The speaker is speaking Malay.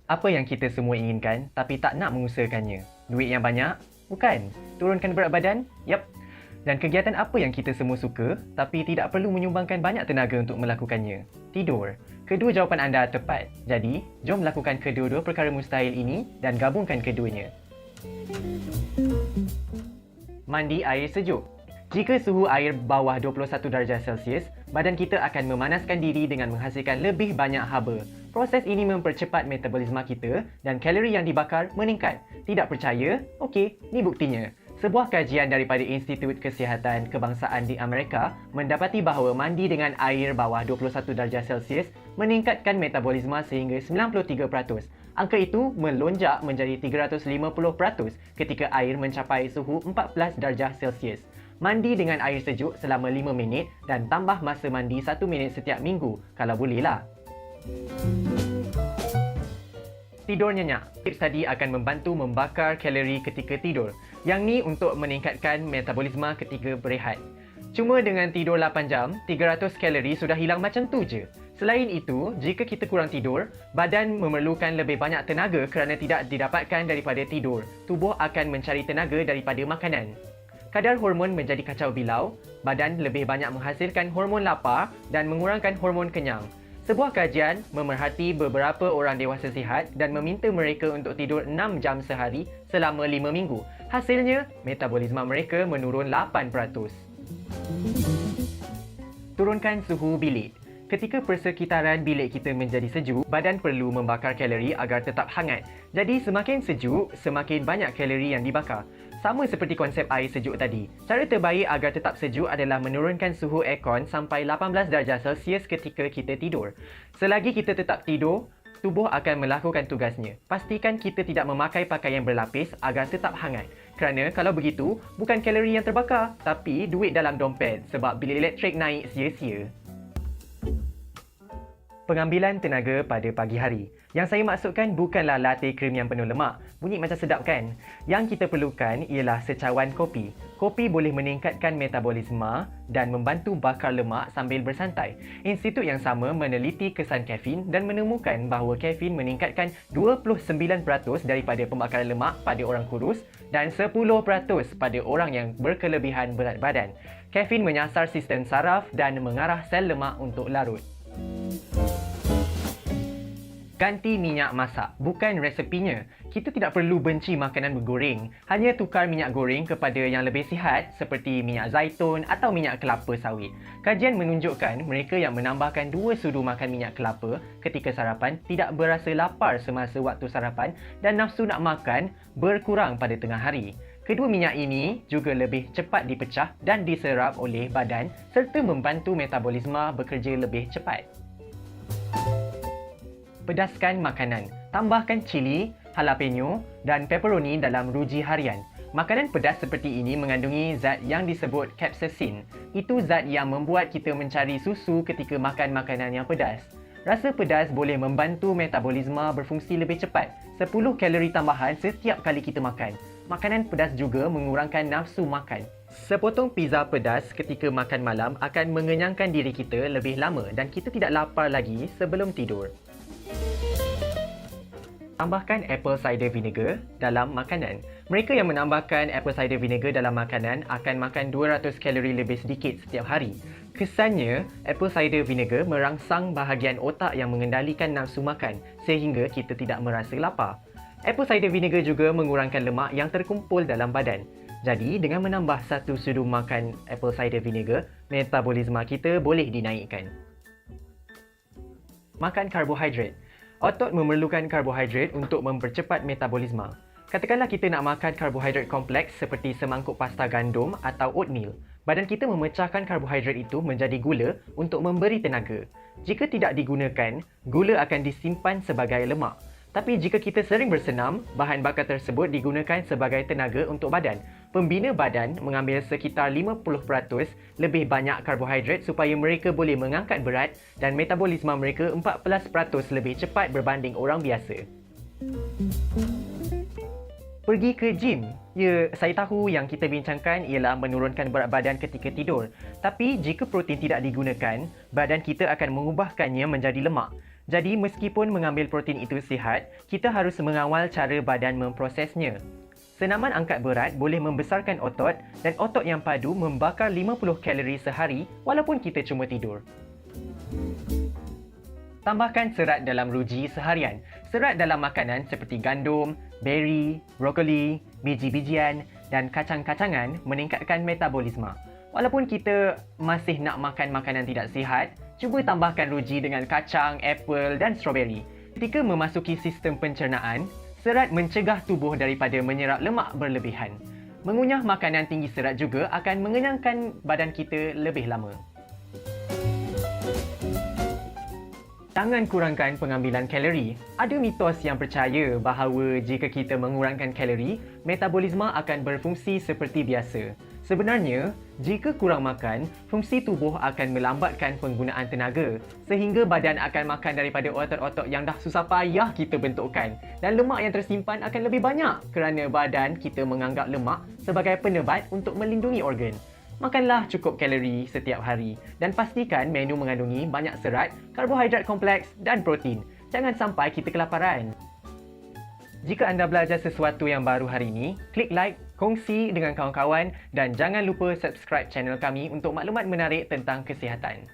Apa yang kita semua inginkan tapi tak nak mengusahakannya? Duit yang banyak? Bukan. Turunkan berat badan? Yap. Dan kegiatan apa yang kita semua suka tapi tidak perlu menyumbangkan banyak tenaga untuk melakukannya? Tidur. Kedua jawapan anda tepat. Jadi, jom lakukan kedua-dua perkara mustahil ini dan gabungkan keduanya. Mandi air sejuk. Jika suhu air bawah 21 darjah Celsius, badan kita akan memanaskan diri dengan menghasilkan lebih banyak haba. Proses ini mempercepat metabolisme kita dan kalori yang dibakar meningkat. Tidak percaya? Okey, ni buktinya. Sebuah kajian daripada Institut Kesihatan Kebangsaan di Amerika mendapati bahawa mandi dengan air bawah 21 darjah Celsius meningkatkan metabolisme sehingga 93%. Angka itu melonjak menjadi 350% ketika air mencapai suhu 14 darjah Celsius. Mandi dengan air sejuk selama 5 minit dan tambah masa mandi 1 minit setiap minggu kalau bolehlah. Tidur nyenyak. Tips tadi akan membantu membakar kalori ketika tidur. Yang ni untuk meningkatkan metabolisme ketika berehat. Cuma dengan tidur 8 jam, 300 kalori sudah hilang macam tu je. Selain itu, jika kita kurang tidur, badan memerlukan lebih banyak tenaga kerana tidak didapatkan daripada tidur. Tubuh akan mencari tenaga daripada makanan. Kadar hormon menjadi kacau bilau, badan lebih banyak menghasilkan hormon lapar dan mengurangkan hormon kenyang. Sebuah kajian memerhati beberapa orang dewasa sihat dan meminta mereka untuk tidur 6 jam sehari selama 5 minggu. Hasilnya, metabolisme mereka menurun 8%. Turunkan suhu bilik. Ketika persekitaran bilik kita menjadi sejuk, badan perlu membakar kalori agar tetap hangat. Jadi semakin sejuk, semakin banyak kalori yang dibakar. Sama seperti konsep air sejuk tadi. Cara terbaik agar tetap sejuk adalah menurunkan suhu aircon sampai 18 darjah Celsius ketika kita tidur. Selagi kita tetap tidur, tubuh akan melakukan tugasnya. Pastikan kita tidak memakai pakaian berlapis agar tetap hangat. Kerana kalau begitu, bukan kalori yang terbakar, tapi duit dalam dompet sebab bil elektrik naik sia-sia. Pengambilan tenaga pada pagi hari. Yang saya maksudkan bukanlah latte krim yang penuh lemak. Bunyi macam sedap kan? Yang kita perlukan ialah secawan kopi. Kopi boleh meningkatkan metabolisme dan membantu bakar lemak sambil bersantai. Institut yang sama meneliti kesan kafein dan menemukan bahawa kafein meningkatkan 29% daripada pembakaran lemak pada orang kurus dan 10% pada orang yang berkelebihan berat badan. Kafein menyasar sistem saraf dan mengarah sel lemak untuk larut. Ganti minyak masak, bukan resepinya. Kita tidak perlu benci makanan bergoreng. Hanya tukar minyak goreng kepada yang lebih sihat seperti minyak zaitun atau minyak kelapa sawit. Kajian menunjukkan mereka yang menambahkan 2 sudu makan minyak kelapa ketika sarapan tidak berasa lapar semasa waktu sarapan dan nafsu nak makan berkurang pada tengah hari. Kedua minyak ini juga lebih cepat dipecah dan diserap oleh badan serta membantu metabolisme bekerja lebih cepat. Pedaskan makanan. Tambahkan cili, jalapeno dan pepperoni dalam ruji harian. Makanan pedas seperti ini mengandungi zat yang disebut capsaicin. Itu zat yang membuat kita mencari susu ketika makan makanan yang pedas. Rasa pedas boleh membantu metabolisme berfungsi lebih cepat. 10 kalori tambahan setiap kali kita makan. Makanan pedas juga mengurangkan nafsu makan. Sepotong pizza pedas ketika makan malam akan mengenyangkan diri kita lebih lama dan kita tidak lapar lagi sebelum tidur. Tambahkan apple cider vinegar dalam makanan. Mereka yang menambahkan apple cider vinegar dalam makanan akan makan 200 kalori lebih sedikit setiap hari. Kesannya, apple cider vinegar merangsang bahagian otak yang mengendalikan nafsu makan sehingga kita tidak merasa lapar. Apple cider vinegar juga mengurangkan lemak yang terkumpul dalam badan. Jadi, dengan menambah 1 sudu makan apple cider vinegar, metabolisme kita boleh dinaikkan. Makan karbohidrat. Otot memerlukan karbohidrat untuk mempercepat metabolisme. Katakanlah kita nak makan karbohidrat kompleks seperti semangkuk pasta gandum atau oatmeal. Badan kita memecahkan karbohidrat itu menjadi gula untuk memberi tenaga. Jika tidak digunakan, gula akan disimpan sebagai lemak. Tapi jika kita sering bersenam, bahan bakar tersebut digunakan sebagai tenaga untuk badan. Pembina badan mengambil sekitar 50% lebih banyak karbohidrat supaya mereka boleh mengangkat berat dan metabolisme mereka 14% lebih cepat berbanding orang biasa. Pergi ke gym. Ya, saya tahu yang kita bincangkan ialah menurunkan berat badan ketika tidur. Tapi jika protein tidak digunakan, badan kita akan mengubahkannya menjadi lemak. Jadi, meskipun mengambil protein itu sihat, kita harus mengawal cara badan memprosesnya. Senaman angkat berat boleh membesarkan otot dan otot yang padu membakar 50 kalori sehari walaupun kita cuma tidur. Tambahkan serat dalam ruji seharian. Serat dalam makanan seperti gandum, beri, brokoli, biji-bijian dan kacang-kacangan meningkatkan metabolisme. Walaupun kita masih nak makan makanan tidak sihat, cuba tambahkan ruji dengan kacang, apple dan strawberry. Ketika memasuki sistem pencernaan, serat mencegah tubuh daripada menyerap lemak berlebihan. Mengunyah makanan tinggi serat juga akan mengenyangkan badan kita lebih lama. Jangan kurangkan pengambilan kalori. Ada mitos yang percaya bahawa jika kita mengurangkan kalori, metabolisme akan berfungsi seperti biasa. Sebenarnya, jika kurang makan, fungsi tubuh akan melambatkan penggunaan tenaga sehingga badan akan makan daripada otot-otot yang dah susah payah kita bentukkan dan lemak yang tersimpan akan lebih banyak kerana badan kita menganggap lemak sebagai penebat untuk melindungi organ. Makanlah cukup kalori setiap hari dan pastikan menu mengandungi banyak serat, karbohidrat kompleks dan protein. Jangan sampai kita kelaparan. Jika anda belajar sesuatu yang baru hari ini, klik like, kongsi dengan kawan-kawan dan jangan lupa subscribe channel kami untuk maklumat menarik tentang kesihatan.